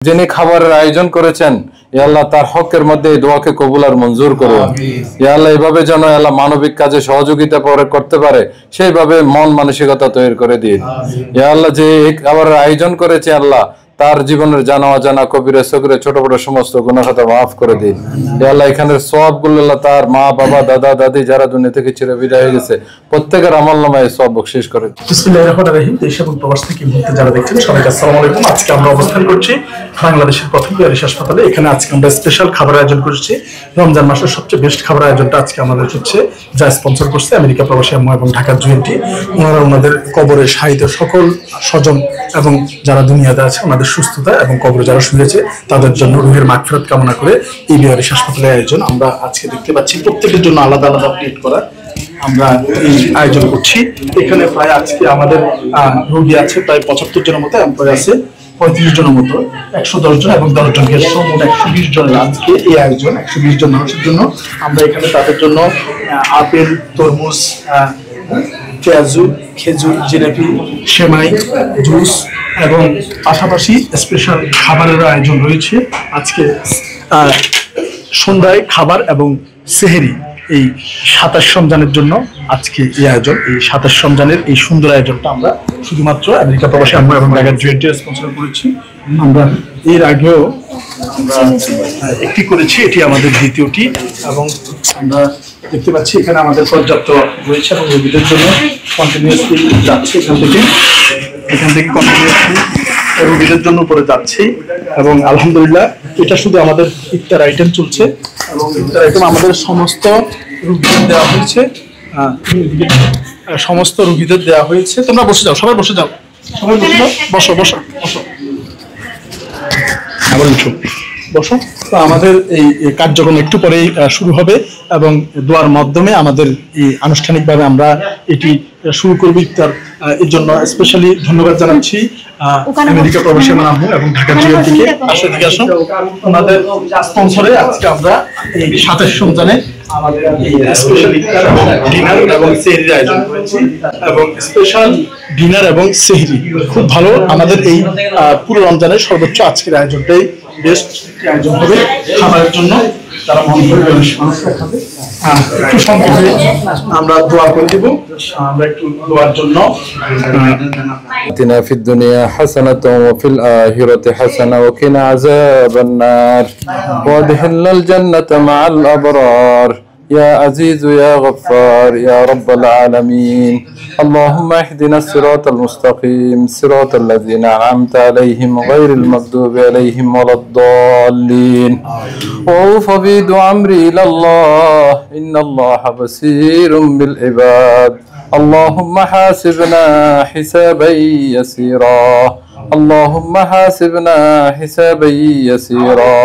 যিনি খাবারের আয়োজন করেছেন ইয়া আল্লাহ তার হকের মধ্যে এই দোয়াকে কবুল আর মঞ্জুর করুন। ইয়া আল্লাহ এইভাবে যেন আল্লাহ মানবিক কাজে সহযোগিতা করতে পারে সেইভাবে মন মানসিকতা তৈরি করে দিন। ইয়া আল্লাহ যে এই খাবারের আয়োজন করেছে আল্লাহ তার জীবনের জানা অজানা কবিরা সগিরা ছোট বড় সমস্ত গুনাহ খাতা মাফ করে দিন। ইয়া আল্লাহ এখানের সওয়াবগুলো আল্লাহ তার মা বাবা দাদা দাদি যারা দুনিয়া থেকে চির বিদায় হয়ে গেছে প্রত্যেকের আমলনামায় সওয়াব বখশিশ করে দিন। বিসমিল্লাহির রহমানির রহিম। দেশ এবং প্রবাস থেকে মুহূর্তে যারা দেখছেন সবাইকে আসসালামু আলাইকুম। আজকে আমরা অবস্থান করছি বাংলাদেশের প্রথম বিহারিস হাসপাতালে। এখানে আজকে আমরা স্পেশাল খাবার আয়োজন করেছি। রমজান মাসের সবচেয়ে বেস্ট খাবার আয়োজনটা আজকে আমাদের হচ্ছে, যা স্পন্সর করছে আমেরিকা প্রবাসী আম্মা এবং ঢাকার জুয়েন্টি। ওনারা ওনাদের কবরে শাহিদ সকল স্বজন এবং যারা দুনিয়াতে আছে ওনাদের সুস্থতা এবং কবরে যারা শুয়েছে তাদের জন্য রুহের মাগফিরাত কামনা করে এই বিহারিস হাসপাতালের আয়োজন। আমরা আজকে দেখতে পাচ্ছি প্রত্যেকের জন্য আলাদা আলাদা প্লেট করা আমরা এই আয়োজন করছি। এখানে প্রায় আজকে আমাদের রোগী আছে প্রায় 75 জনের মতো, এমপ্লয় আছে 35 জনের মতো, 110 জন এবং 10 জন গেস্ট, মোট 120 জনের আজকে এই আয়োজন। 120 জন মানুষের জন্য আমরা এখানে তাদের জন্য আপেল, তরমুজ, পেঁয়াজু, খেজুর, জিলাপি, সেমাই, জুস এবং পাশাপাশি স্পেশাল খাবারের আয়োজন রয়েছে। আজকে সন্ধ্যায় খাবার এবং সেহেরি এই 27 রমজানের জন্য আজকে এই আয়োজন। এই 27 রমজানের এই সুন্দর আয়োজনটা আমরা শুধুমাত্র আমেরিকা প্রবাসী আম্মা এবং ঢাকার জুয়েন্টি স্পন্সর করেছি। আমরা এর আগেও একটি করেছি, এটি আমাদের দ্বিতীয়টি এবং আমরা দেখতে পাচ্ছি এখানে আমাদের পর্যাপ্ত রয়েছে এবং রোগীদের জন্য কন্টিনিউয়াসলি যাচ্ছে এখান থেকে কন্টিনিউয়াসলি রোগীদের জন্য উপরে যাচ্ছে এবং আলহামদুলিল্লাহ এটা শুধু আমাদের ইফতার আইটেম চলছে এবং ইফতার আইটেম আমাদের সমস্ত রোগীদের দেওয়া হয়েছে। সমস্ত রোগীদের দেওয়া হয়েছে। তোমরা বসে যাও, সবাই বসে যাও, সবাই বসে যাও, বসো বসো বসো, আবার উঠো, বসো। তো আমাদের এই কার্যক্রম একটু পরেই শুরু হবে এবং দোয়ার মাধ্যমে আমাদের এই আনুষ্ঠানিকভাবে আমরা এটি শুরু করব ইফতার। এর জন্য স্পেশালি ধন্যবাদ জানাচ্ছি আমেরিকা প্রবাসী আম্মু এবং ঢাকা জুয়েন্টিকে। আসো দিকে আসো, ওনাদের স্পন্সরে আজকে আমরা এই 27 রমজানে আমাদের এই স্পেশাল ইফতার এবং ডিনার এবং সেহরির আয়োজন করেছি এবং স্পেশাল ডিনার এবং সেহরি খুব ভালো। আমাদের এই পুরো রমজানের সর্বোচ্চ আজকের আয়োজনটাই বেস্ট আয়োজন হবে খাবারের জন্য। তারা মন করে মানুষরা খাবে। একটু সংক্ষেপে আমরা দোয়া করে দেব। আমরা একটু দোয়ার জন্য آتنا في الدنيا حسنة وفي الآخرة حسنة وقنا عذاب النار وادخلنا الجنة مع الأبرار يا عزيز يا غفار يا رب العالمين. اللهم اهدنا الصراط المستقيم صراط الذين أنعمت عليهم غير المغضوب عليهم ولا الضالين. وأفوض أمري إلى الله إن الله بصير بالعباد. اللهم حاسبنا حسابا يسيرا اللهم حاسبنا حسابا يسيرا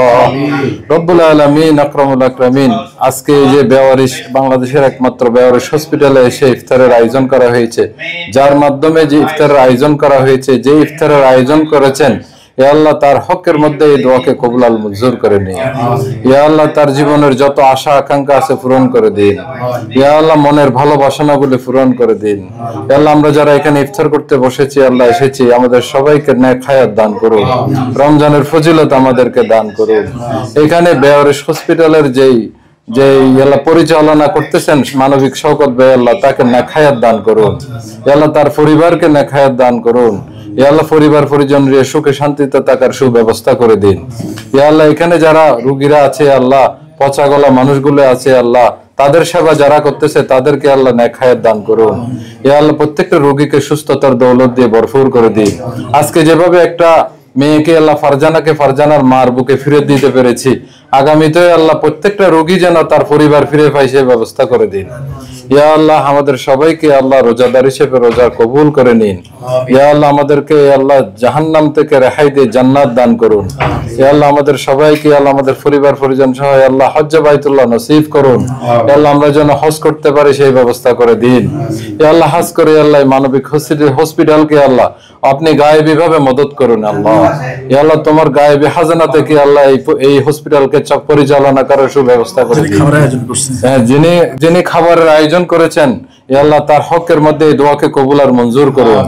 رب العالمين اكرم الاكرمين। আজকে যে বেওয়ারিশ বাংলাদেশের একমাত্র বেওয়ারিশ হসপিটালে এসে ইফতারের আয়োজন করা হয়েছে, যার মাধ্যমে যে ইফতারের আয়োজন করা হয়েছে, যে ইফতারের আয়োজন করেছেন ইয়া আল্লাহ তার হকের মধ্যে এই দোয়াকে কবুল আর মঞ্জুর করে নিন। ইয়া আল্লাহ তার জীবনের যত আশা আকাঙ্ক্ষা আছে পূরণ করে দিন। ইয়া আল্লাহ মনের ভালোবাসনাগুলি পূরণ করে দিন। ইয়া আল্লাহ আমরা যারা এখানে ইফতার করতে বসেছি আল্লাহ এসেছি আমাদের সবাইকে নেক হায়াত দান করুন, রমজানের ফজিলত আমাদেরকে দান করুন। এখানে বেওয়ারিশ হসপিটালের যেই আল্লাহ পরিচালনা করতেছেন মানবিক শওকত ভাই আল্লাহ তাকে নেক হায়াত দান করুন। ইয়া আল্লাহ তার পরিবারকে নেক হায়াত দান করুন। ইয়া আল্লাহ পরিবার পরিজন নিয়ে সুখে শান্তিতে থাকার সুব্যবস্থা করে দিন। ইয়া আল্লাহ এখানে যারা রোগীরা আছে আল্লাহ, পচা গলা মানুষগুলো আছে আল্লাহ, তাদের সেবা যারা করতেছে তাদেরকে আল্লাহ নেক হায়াত দান করুন। ইয়া আল্লাহ প্রত্যেকটা রোগীকে সুস্থতার দৌলত দিয়ে ভরপুর করে দিন। আজকে যেভাবে একটা মেয়েকে আল্লাহ ফারজানাকে ফারজানার মার বুকে ফিরে দিতে পেরেছি, আগামীতে আল্লাহ প্রত্যেকটা রোগী যেন তার পরিবার ফিরে পায় সে ব্যবস্থা করে দিন। ইয়া আল্লাহ আমাদের সবাইকে আল্লাহ রোজাদার হিসেবে রোজা কবুল করে নিন। ইয়া আল্লাহ আমাদেরকে আল্লাহ জাহান্নাম থেকে রেহাই দিয়ে জান্নাত দান করুন। ইয়া আল্লাহ আমাদের সবাইকে আল্লাহ আমাদের পরিবার পরিজন সহ আল্লাহ হজ্জ বাইতুল্লাহ নসিব করুন। ইয়া আল্লাহ আমরা যেন হজ করতে পারি সেই ব্যবস্থা করে দিন। ইয়া আল্লাহ হজ করে আল্লাহ মানবিক হসপিটালকে আল্লাহ আপনি গায়েবী ভাবে মদত করুন। আল্লাহ ইয়া আল্লাহ তোমার গায়েবী খাজানা থেকে আল্লাহ এই হসপিটালকে পরিচালনা করার সুব্যবস্থা করে দিন। যিনি খাবারের আয়োজন করেছেন ইয়া আল্লাহ তার হকের মধ্যে এই দোয়াকে কবুল আর মঞ্জুর করুন।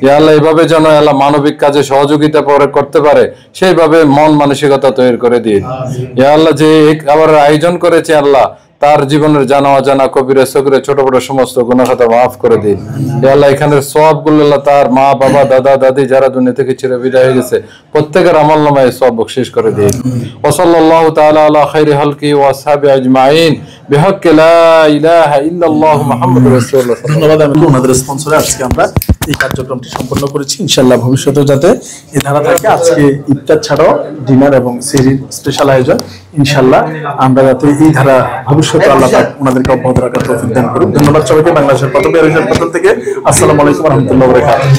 ইয়া আল্লাহ এইভাবে যেন আল্লাহ মানবিক কাজে সহযোগিতা করতে পারে সেইভাবে মন মানসিকতা তৈরি করে দিন। ইয়া আল্লাহ যে আবার আয়োজন করেছে আল্লাহ তার জীবনের জানা অজানা কবিরা সগিরা ছোট বড় সমস্ত গুনাহ খাতা মাফ করে দিন। ইয়া আল্লাহ এখানের সওয়াবগুলো আল্লাহ তার মা বাবা দাদা দাদি যারা দুনিয়া থেকে চির বিদায় হয়ে গেছে প্রত্যেকের আমলনামায় সওয়াব বখশিশ করে দিন। ওয়া সাল্লাল্লাহু তাআলা আলা খাইরি হালকি ওয়া আসহাবি আজমাইন বিহাক্কি লা ইলাহা ইল্লাল্লাহ মুহাম্মাদুর রাসূলুল্লাহ। ধন্যবাদ ওনাদের স্পন্সরে আজকে আমরা এই কার্যক্রমটি সম্পন্ন করেছি। ইনশাআল্লাহ ভবিষ্যতেও যাতে এই ধারা থাকে, আজকে ইফতার ছাড়াও ডিনার এবং সেহরির স্পেশাল আয়োজন, ইনশাআল্লাহ আমরা যাতে এই ধারা ভবিষ্যতে আল্লাহ পাক ওনাদেরকে অব্যাহত রাখার তৌফিক দান করুন। ধন্যবাদ সবাইকে। বাংলাদেশের প্রথম থেকে আসসালামু আলাইকুম ওয়া রাহমাতুল্লাহি ওয়া বারাকাতুহু।